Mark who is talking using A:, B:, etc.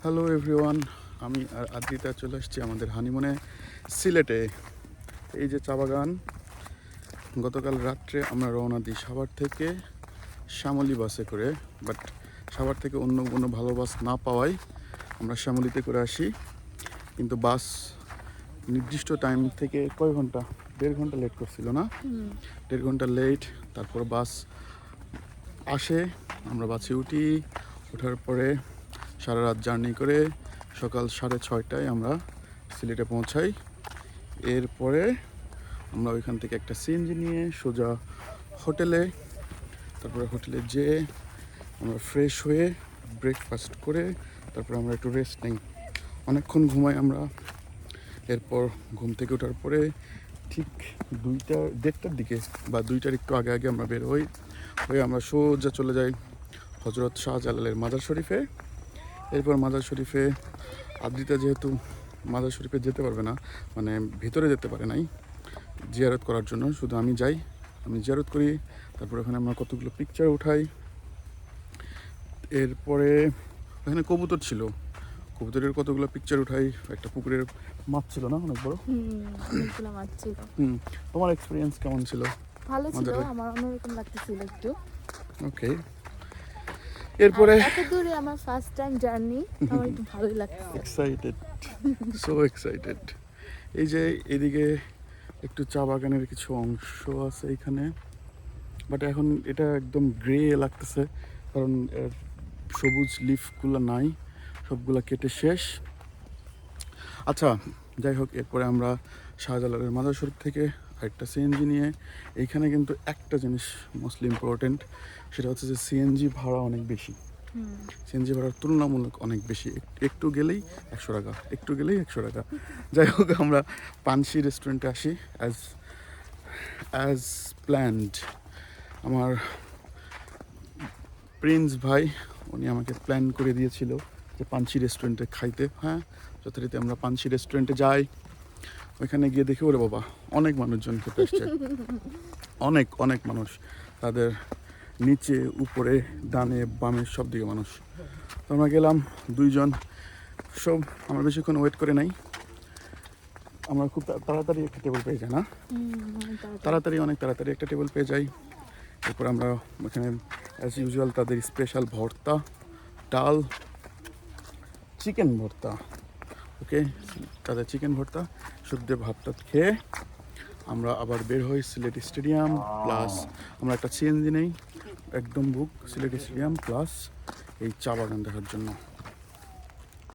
A: Hello everyone, আমি আর আদ্রিতা চলে আসছি আমাদের হানিমুনে সিলেটে। এই যে চা বাগান। গতকাল রাত্রে আমরা রওনা দিই সাভার থেকে শ্যামলী বাসে করে, বাট সাভার থেকে অন্য কোনো ভালো বাস না পাওয়ায় আমরা শ্যামলীতে করে আসি। কিন্তু বাস নির্দিষ্ট টাইম থেকে কয় ঘন্টা, 1.5 ঘন্টা লেট করছিল না? 1.5 ঘন্টা লেট। তারপর বাস আসে, আমরা বাসে উঠি। ওঠার পরে সারা রাত জার্নি করে সকাল 6:30টায় আমরা সিলেটে পৌঁছাই। এরপরে আমরা ওইখান থেকে একটা সিএনজি নিয়ে সোজা হোটেলে, তারপরে হোটেলে যেয়ে আমরা ফ্রেশ হয়ে ব্রেকফাস্ট করে তারপরে আমরা একটু রেস্ট নিই, অনেকক্ষণ ঘুমাই আমরা। এরপর ঘুম থেকে ওঠার পরে ঠিক 1:30টার দিকে বা 2টার একটু আগে আগে আমরা বের হয়ে আমরা সোজা চলে যাই হজরত শাহজালালের মাজার শরীফে। এরপর মাজার শরীফে আদ্রিতা যেহেতু মাজার শরীফে যেতে পারবে না, মানে ভিতরে যেতে পারে নাই জিয়ারত করার জন্য, শুধু আমি যাই, আমি জিয়ারত করি। তারপর ওখানে আমরা কতগুলো পিকচার উঠাই। এরপরে ওখানে কবুতর ছিল, কবুতরের কতগুলো পিকচার উঠাই। একটা পুকুরের মাছ ছিল না, অনেক বড়।
B: অনেকগুলো মাছ ছিল।
A: তোমার এক্সপিরিয়েন্স কেমন ছিল?
B: ভালো ছিল, আমার অন্যরকম লাগতেছিল একটু।
A: ওকে, এরপরে
B: এত দূরে আমার ফার্স্ট টাইম জার্নি, আমার একটু ভালোই লাগছে।
A: Excited, so excited. এই যে এদিকে একটু চা বাগানের কিছু অংশ আছে এখানে, বাট এখন এটা একদম গ্রে লাগতেছে, কারণ এর সবুজ লিফগুলো নাই, সবগুলো কেটে শেষ। আচ্ছা, যাই হোক, এরপরে আমরা শাহজালালের মাজার শরীফ থেকে একটা সিএনজি নিয়ে, এইখানে কিন্তু একটা জিনিস মোস্টলি ইম্পর্টেন্ট, সেটা হচ্ছে যে সিএনজি ভাড়া অনেক বেশি। সিএনজি ভাড়া তুলনামূলক অনেক বেশি, একটু গেলেই 100 টাকা, একটু গেলেই 100 টাকা। যাই হোক, আমরা পানসি রেস্টুরেন্টে আসি অ্যাজ প্ল্যান্ড। আমার প্রিন্স ভাই উনি আমাকে প্ল্যান করে দিয়েছিল যে পানসি রেস্টুরেন্টে খাইতে। হ্যাঁ, যথারীতি আমরা পানসি রেস্টুরেন্টে যাই। ওইখানে গিয়ে দেখি, ওরে বাবা, অনেক মানুষজন খেতে এসছে, অনেক অনেক মানুষ, তাদের নিচে উপরে ডানে বামে সব দিকে মানুষ। তো আমরা গেলাম 2 জন, সব আমরা বেশিক্ষণ ওয়েট করে নাই, আমরা খুব তাড়াতাড়ি একটা টেবিল পেয়ে যাই না, অনেক তাড়াতাড়ি একটা টেবিল পেয়ে যাই। এরপর আমরা ওখানে অ্যাজ ইউজুয়াল তাদের স্পেশাল ভর্তা, ডাল, চিকেন ভর্তা, ওকে, তাদের চিকেন ভর্তা শুদ্ধ ভাতটা খেয়ে আমরা আবার বের হই সিলেট স্টেডিয়াম। প্লাস আমরা একটা সিএনজি নেই, একদম বুক সিলেট স্টেডিয়াম প্লাস এই চা বাগান দেখার জন্য।